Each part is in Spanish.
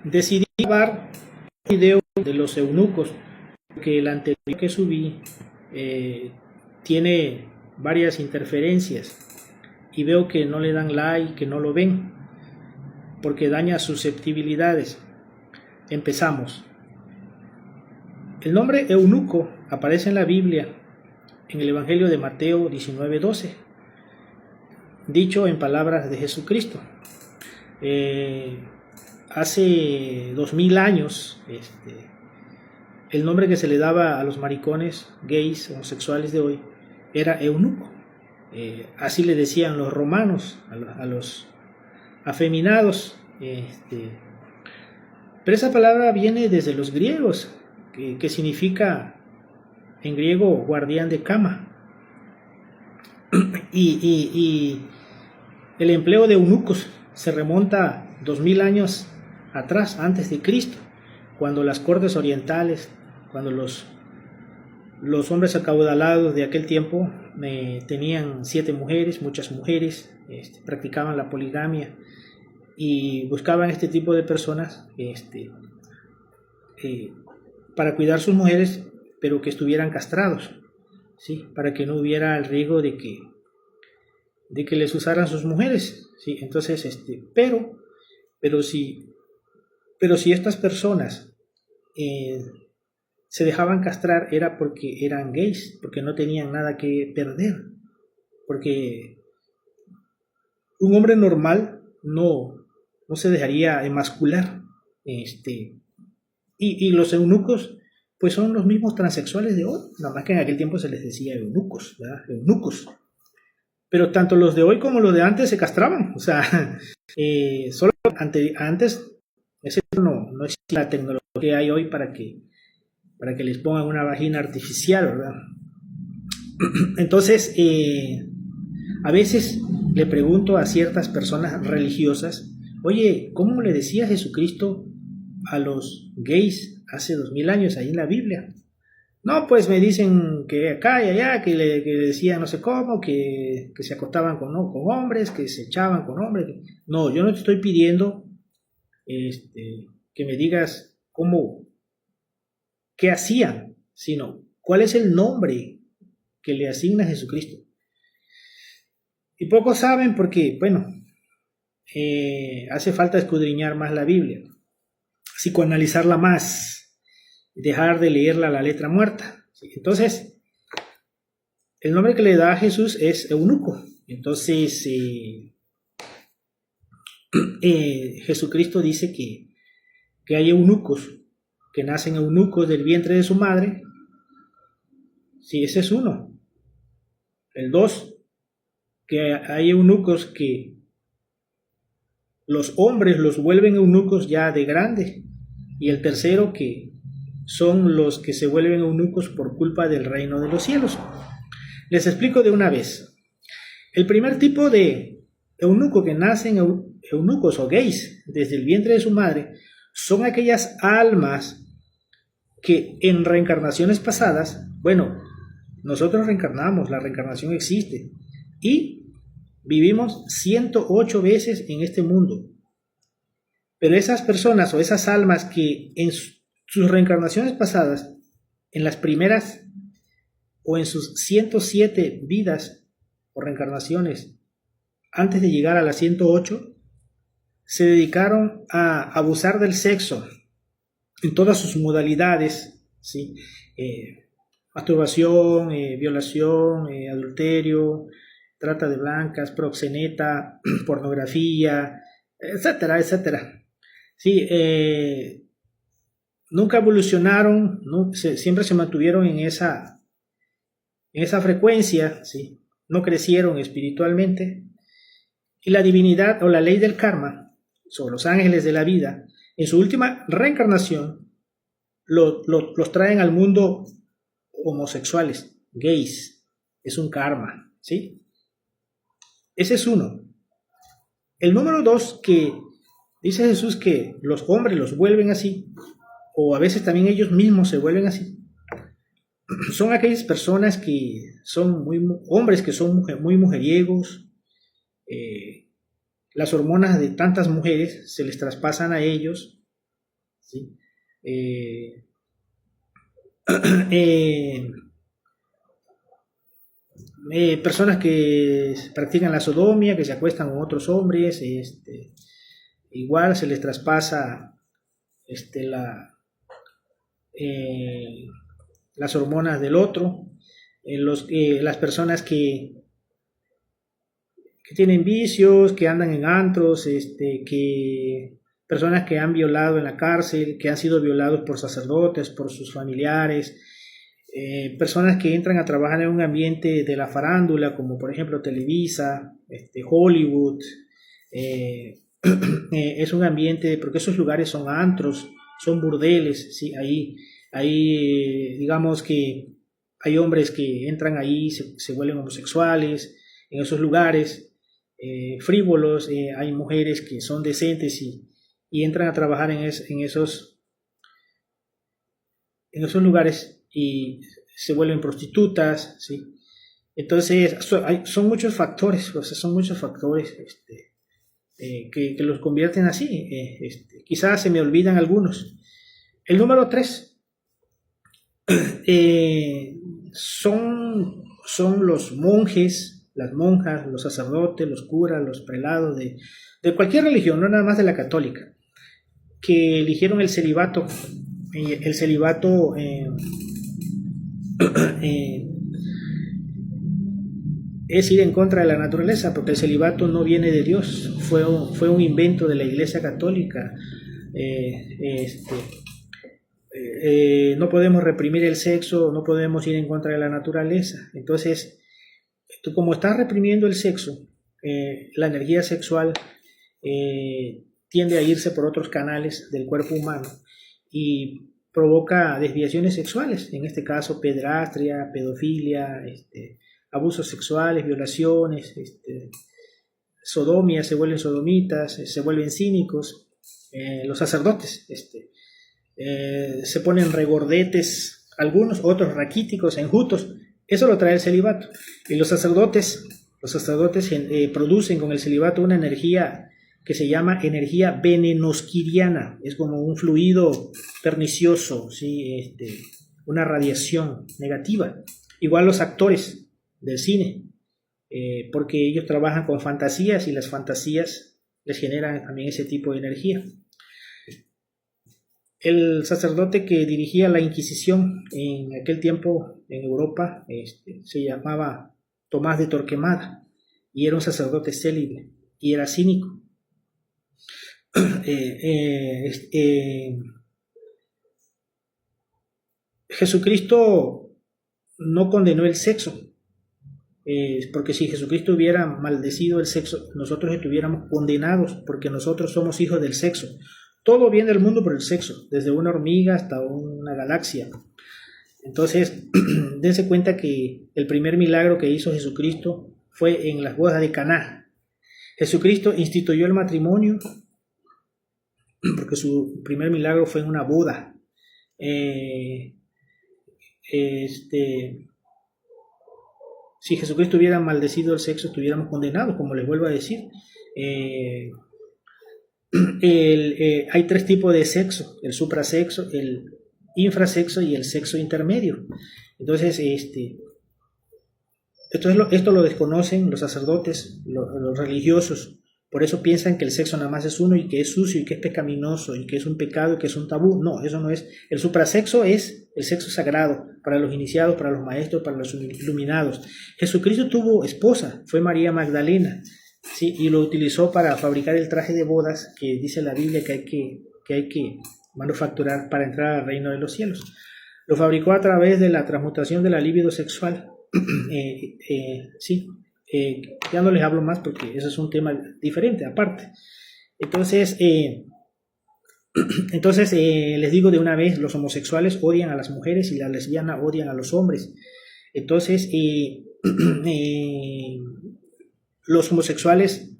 Decidí grabar un video de los eunucos, porque el anterior que subí tiene varias interferencias y veo que no le dan like, que no lo ven, porque daña susceptibilidades. Empezamos. El nombre eunuco aparece en la Biblia, en el Evangelio de Mateo 19:12, dicho en palabras de Jesucristo. Hace 2000 años, el nombre que se le daba a los maricones, gays, homosexuales de hoy, era eunuco. Así le decían los romanos a los afeminados. Pero esa palabra viene desde los griegos, que significa en griego guardián de cama. Y el empleo de eunucos se remonta 2000 años atrás, antes de Cristo, cuando las cortes orientales, cuando los hombres acaudalados de aquel tiempo tenían 7 mujeres, muchas mujeres, practicaban la poligamia y buscaban este tipo de personas para cuidar sus mujeres, pero que estuvieran castrados, ¿sí? Para que no hubiera el riesgo de que les usaran sus mujeres, ¿sí? Entonces, pero si estas personas se dejaban castrar, era porque eran gays, porque no tenían nada que perder, porque un hombre normal no se dejaría emascular. Y los eunucos pues son los mismos transexuales de hoy, nada más que en aquel tiempo se les decía eunucos, ¿verdad? Eunucos. Pero tanto los de hoy como los de antes se castraban, o sea, solo antes no existe la tecnología que hay hoy para que les pongan una vagina artificial, ¿verdad? Entonces, a veces le pregunto a ciertas personas religiosas, oye, ¿cómo le decía Jesucristo a los gays hace 2000 años ahí en la Biblia? No, pues me dicen que acá y allá, que le decían no sé cómo, que se acostaban con hombres, que se echaban con hombres. No, yo no te estoy pidiendo que me digas qué hacían, sino cuál es el nombre que le asigna a Jesucristo. Y pocos saben porque, bueno, hace falta escudriñar más la Biblia, psicoanalizarla más, dejar de leerla a la letra muerta. Entonces, el nombre que le da a Jesús es eunuco. Entonces, Jesucristo dice que hay eunucos, que nacen eunucos del vientre de su madre. Sí, ese es uno. El 2, que hay eunucos que los hombres los vuelven eunucos ya de grande. Y el tercero, que son los que se vuelven eunucos por culpa del reino de los cielos. Les explico de una vez. El primer tipo de eunuco que nacen eunucos o gays desde el vientre de su madre son aquellas almas que en reencarnaciones pasadas, bueno, nosotros reencarnamos, la reencarnación existe y vivimos 108 veces en este mundo. Pero esas personas o esas almas que en sus reencarnaciones pasadas, en las primeras o en sus 107 vidas o reencarnaciones, antes de llegar a las 108, se dedicaron a abusar del sexo en todas sus modalidades, ¿sí? Masturbación, violación, adulterio, trata de blancas, proxeneta, pornografía, etcétera, etcétera. Sí, nunca evolucionaron, siempre se mantuvieron en esa frecuencia, ¿sí? No crecieron espiritualmente. Y la divinidad o la ley del karma, sobre los ángeles de la vida, en su última reencarnación, los traen al mundo homosexuales, gays. Es un karma, ¿sí? Ese es uno. El número 2, que dice Jesús que los hombres los vuelven así, o a veces también ellos mismos se vuelven así, son aquellas personas que son hombres que son muy mujeriegos. Las hormonas de tantas mujeres se les traspasan a ellos ¿sí? Eh, eh, Personas que practican la sodomía, que se acuestan con otros hombres, igual se les traspasa este, eh, las hormonas del otro. Las personas que tienen vicios, que andan en antros, personas que han violado en la cárcel, que han sido violados por sacerdotes, por sus familiares, personas que entran a trabajar en un ambiente de la farándula, como por ejemplo Televisa, Hollywood. Es un ambiente, porque esos lugares son antros, son burdeles, ¿sí? Ahí digamos que hay hombres que entran ahí, se vuelven homosexuales en esos lugares, frívolos. Hay mujeres que son decentes y entran a trabajar en esos lugares y se vuelven prostitutas, ¿sí? Entonces son muchos factores, o sea, son muchos factores que los convierten así. Quizás se me olvidan algunos. El número 3 son los monjes, las monjas, los sacerdotes, los curas, los prelados de cualquier religión, no nada más de la católica, que eligieron el celibato. El celibato es ir en contra de la naturaleza, porque el celibato no viene de Dios, fue un invento de la Iglesia Católica. No podemos reprimir el sexo, no podemos ir en contra de la naturaleza. Entonces, tú, como estás reprimiendo el sexo, la energía sexual tiende a irse por otros canales del cuerpo humano y provoca desviaciones sexuales, en este caso pedrastria, pedofilia, abusos sexuales, violaciones, sodomías, se vuelven sodomitas, se vuelven cínicos. Los sacerdotes se ponen regordetes, algunos, otros raquíticos, enjutos. Eso lo trae el celibato. Y los sacerdotes producen con el celibato una energía que se llama energía venenosquiriana. Es como un fluido pernicioso, ¿sí? Una radiación negativa. Igual los actores del cine, porque ellos trabajan con fantasías y las fantasías les generan también ese tipo de energía. El sacerdote que dirigía la Inquisición en aquel tiempo en Europa se llamaba Tomás de Torquemada y era un sacerdote célibe y era cínico. Jesucristo no condenó el sexo, porque si Jesucristo hubiera maldecido el sexo, nosotros estuviéramos condenados, porque nosotros somos hijos del sexo. Todo viene del mundo por el sexo, desde una hormiga hasta una galaxia. Entonces, dense cuenta que el primer milagro que hizo Jesucristo fue en las bodas de Caná. Jesucristo instituyó el matrimonio porque su primer milagro fue en una boda. Si Jesucristo hubiera maldecido el sexo, estuviéramos condenados, como les vuelvo a decir. Hay 3 tipos de sexo: el suprasexo, el infrasexo y el sexo intermedio. Entonces, esto lo desconocen los sacerdotes, los religiosos. Por eso piensan que el sexo nada más es uno y que es sucio y que es pecaminoso y que es un pecado y que es un tabú. No, eso no es. El suprasexo es el sexo sagrado para los iniciados, para los maestros, para los iluminados. Jesucristo tuvo esposa, fue María Magdalena, ¿sí? Y lo utilizó para fabricar el traje de bodas que dice la Biblia que hay que manufacturar para entrar al reino de los cielos. Lo fabricó a través de la transmutación de la libido sexual. Sí. Ya no les hablo más porque eso es un tema diferente aparte. Entonces les digo de una vez: los homosexuales odian a las mujeres y las lesbianas odian a los hombres. Entonces los homosexuales,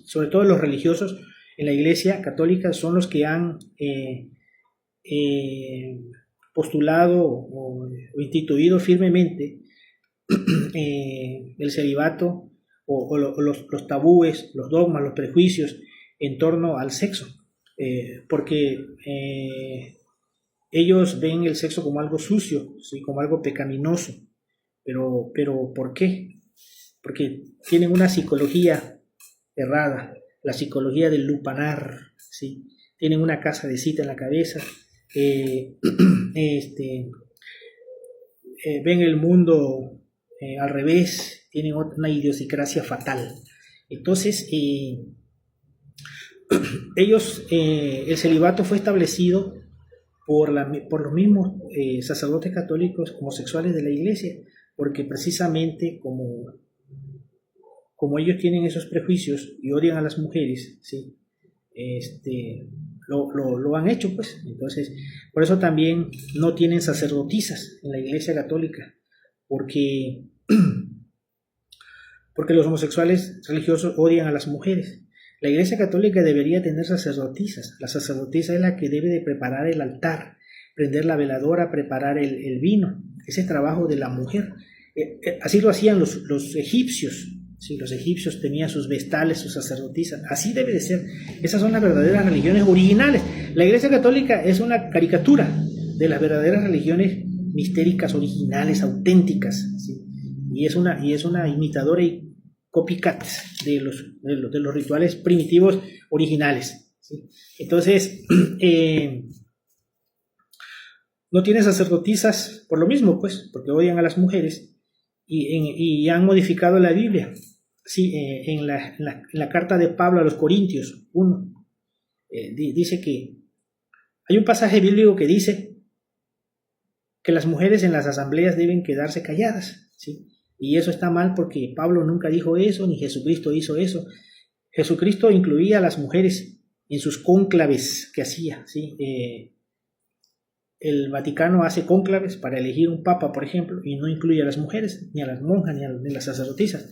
sobre todo los religiosos en la Iglesia Católica, son los que han postulado o instituido firmemente el celibato o los tabúes, los dogmas, los prejuicios en torno al sexo. porque ellos ven el sexo como algo sucio, ¿sí? Como algo pecaminoso. Pero ¿por qué? Porque tienen una psicología errada, la psicología del lupanar, ¿sí? Tienen una casa de cita en la cabeza, ven el mundo al revés, tienen una idiosincrasia fatal. Entonces, ellos, el celibato fue establecido por los mismos sacerdotes católicos homosexuales de la iglesia, porque precisamente como ellos tienen esos prejuicios y odian a las mujeres, ¿sí? Lo han hecho, pues. Entonces, por eso también no tienen sacerdotisas en la iglesia católica, porque los homosexuales religiosos odian a las mujeres. La iglesia católica debería tener sacerdotisas. La sacerdotisa es la que debe de preparar el altar, prender la veladora, preparar el vino. Ese es trabajo de la mujer. Así lo hacían los egipcios. Sí, los egipcios tenían sus vestales, sus sacerdotisas. Así debe de ser. Esas son las verdaderas religiones originales. La iglesia católica es una caricatura de las verdaderas religiones mistéricas, originales, auténticas, ¿sí? Y es una imitadora y copycat de los rituales primitivos originales, ¿sí? Entonces, no tiene sacerdotisas por lo mismo, pues, porque odian a las mujeres y han modificado la Biblia. Sí, en la carta de Pablo a los Corintios 1, dice que hay un pasaje bíblico que dice que las mujeres en las asambleas deben quedarse calladas, ¿sí? Y eso está mal porque Pablo nunca dijo eso, ni Jesucristo hizo eso. Jesucristo incluía a las mujeres en sus cónclaves que hacía, ¿sí? El Vaticano hace cónclaves para elegir un papa, por ejemplo, y no incluye a las mujeres, ni a las monjas, ni a las sacerdotisas.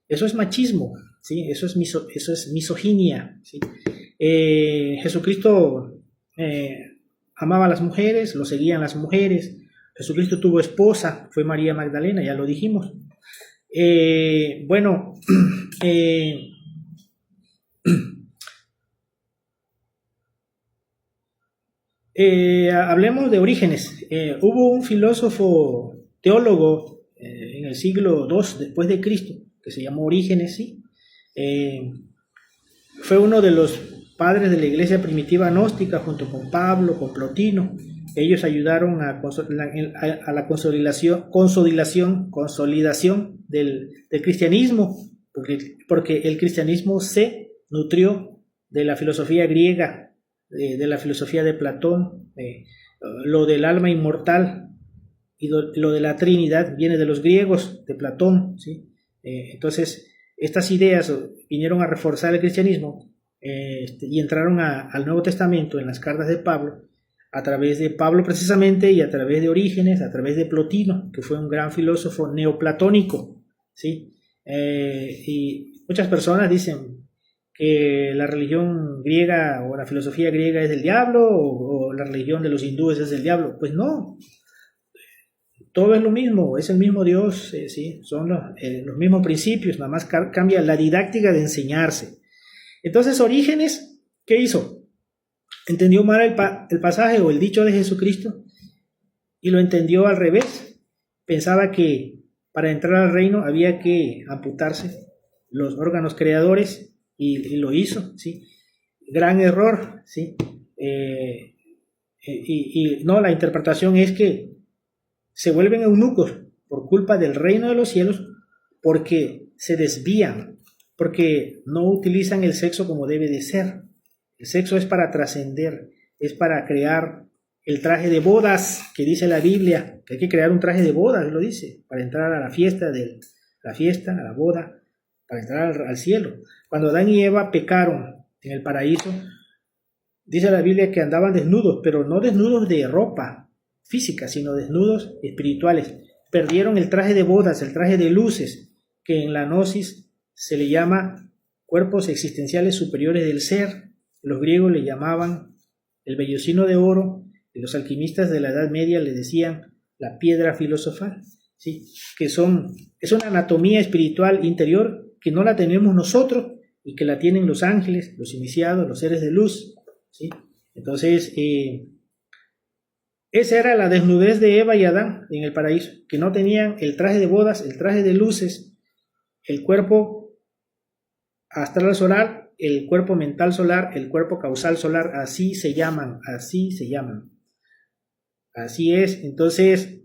Eso es machismo, ¿sí? Eso es misoginia, ¿sí? Jesucristo amaba a las mujeres, lo seguían las mujeres. Jesucristo tuvo esposa, fue María Magdalena, ya lo dijimos. Hablemos de Orígenes. Hubo un filósofo teólogo en el siglo II después de Cristo que se llamó Orígenes, ¿sí? Fue uno de los padres de la iglesia primitiva gnóstica junto con Pablo, con Plotino. Ellos ayudaron a la consolidación del cristianismo, porque el cristianismo se nutrió de la filosofía griega, de la filosofía de Platón, lo del alma inmortal y lo de la Trinidad viene de los griegos, de Platón, ¿sí? Entonces, estas ideas vinieron a reforzar el cristianismo y entraron al Nuevo Testamento en las cartas de Pablo, a través de Pablo precisamente y a través de Orígenes, a través de Plotino, que fue un gran filósofo neoplatónico, ¿sí? Y muchas personas dicen que la religión griega o la filosofía griega es del diablo o la religión de los hindúes es del diablo. Pues no, todo es lo mismo, es el mismo Dios, ¿sí? Son los mismos principios, nada más cambia la didáctica de enseñarse. Entonces, Orígenes, ¿qué hizo? Entendió mal el pasaje o el dicho de Jesucristo y lo entendió al revés. Pensaba que para entrar al reino había que amputarse los órganos creadores y lo hizo, ¿sí? Gran error, ¿sí? No, la interpretación es que se vuelven eunucos por culpa del reino de los cielos porque se desvían, porque no utilizan el sexo como debe de ser. El sexo es para trascender, es para crear el traje de bodas que dice la Biblia, que hay que crear un traje de bodas, lo dice, para entrar a la fiesta, a la boda, para entrar al cielo. Cuando Adán y Eva pecaron en el paraíso, dice la Biblia que andaban desnudos, pero no desnudos de ropa física, sino desnudos espirituales. Perdieron el traje de bodas, el traje de luces, que en la gnosis se le llama cuerpos existenciales superiores del ser. Los griegos le llamaban el vellocino de oro y los alquimistas de la Edad Media le decían la piedra filosofal, ¿sí? Es una anatomía espiritual interior que no la tenemos nosotros y que la tienen los ángeles, los iniciados, los seres de luz. ¿sí? Entonces, esa era la desnudez de Eva y Adán en el paraíso, que no tenían el traje de bodas, el traje de luces, el cuerpo astral solar, el cuerpo mental solar, el cuerpo causal solar, así se llaman, así se llaman. Así es. Entonces,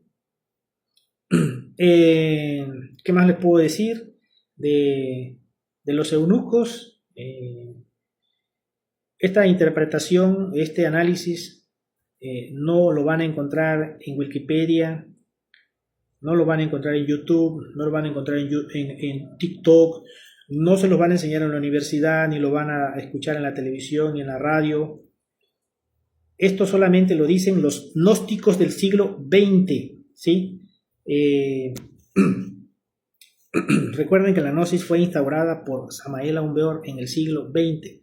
¿qué más les puedo decir de los eunucos? Esta interpretación, este análisis, no lo van a encontrar en Wikipedia, no lo van a encontrar en YouTube, no lo van a encontrar en TikTok, no se los van a enseñar en la universidad, ni lo van a escuchar en la televisión ni en la radio. Esto solamente lo dicen los gnósticos del siglo XX, ¿sí? Recuerden que la gnosis fue instaurada por Samael Aun Weor en el siglo XX.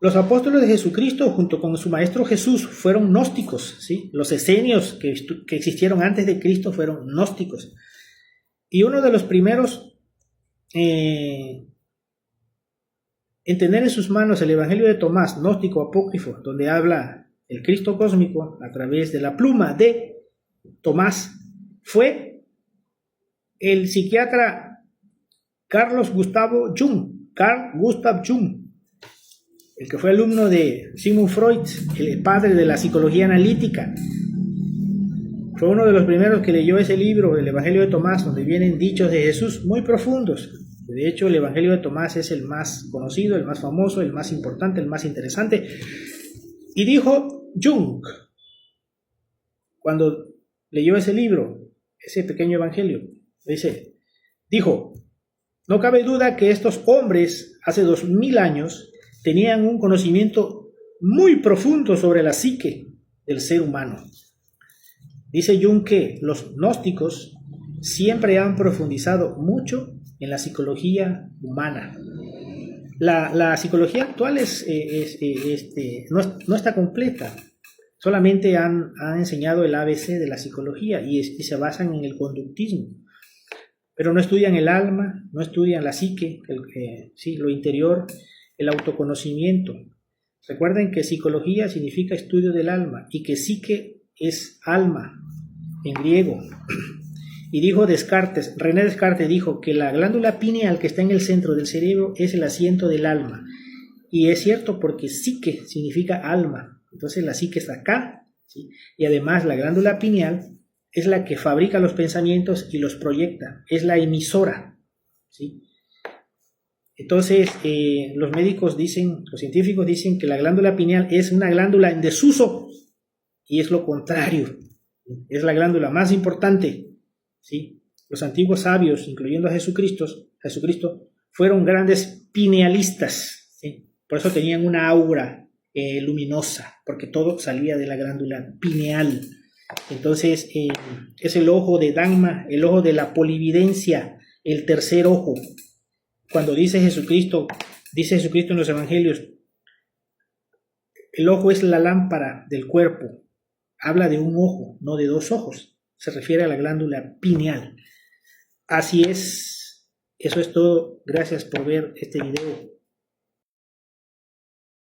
Los apóstoles de Jesucristo, junto con su maestro Jesús, fueron gnósticos, ¿sí? Los esenios que existieron antes de Cristo fueron gnósticos. Y uno de los primeros en tener en sus manos el Evangelio de Tomás, gnóstico apócrifo, donde habla el Cristo cósmico a través de la pluma de Tomás, fue el psiquiatra Carl Gustav Jung, el que fue alumno de Sigmund Freud, el padre de la psicología analítica. Fue uno de los primeros que leyó ese libro, el Evangelio de Tomás, donde vienen dichos de Jesús muy profundos. De hecho, el Evangelio de Tomás es el más conocido, el más famoso, el más importante, el más interesante. Y dijo Jung, cuando leyó ese libro, ese pequeño evangelio, dijo, no cabe duda que estos hombres, hace 2000 años, tenían un conocimiento muy profundo sobre la psique del ser humano. Dice Jung que los gnósticos siempre han profundizado mucho en la psicología humana. La psicología actual no está completa. Solamente han enseñado el ABC de la psicología y se basan en el conductismo. Pero no estudian el alma, no estudian la psique, lo interior, el autoconocimiento. Recuerden que psicología significa estudio del alma y que psique es alma en griego. Y dijo Descartes, René Descartes dijo que la glándula pineal que está en el centro del cerebro es el asiento del alma. Y es cierto porque psique significa alma. Entonces la psique está acá, ¿sí? Y además la glándula pineal es la que fabrica los pensamientos y los proyecta. Es la emisora, ¿sí? Entonces los médicos dicen, los científicos dicen que la glándula pineal es una glándula en desuso y es lo contrario. Es la glándula más importante, ¿sí? Los antiguos sabios, incluyendo a Jesucristo, fueron grandes pinealistas, ¿sí? Por eso tenían una aura luminosa, porque todo salía de la glándula pineal. Entonces es el ojo de Dhamma, el ojo de la polividencia, el tercer ojo. Cuando dice Jesucristo en los evangelios, el ojo es la lámpara del cuerpo. Habla de un ojo, no de dos ojos. Se refiere a la glándula pineal. Así es. Eso es todo. Gracias por ver este video.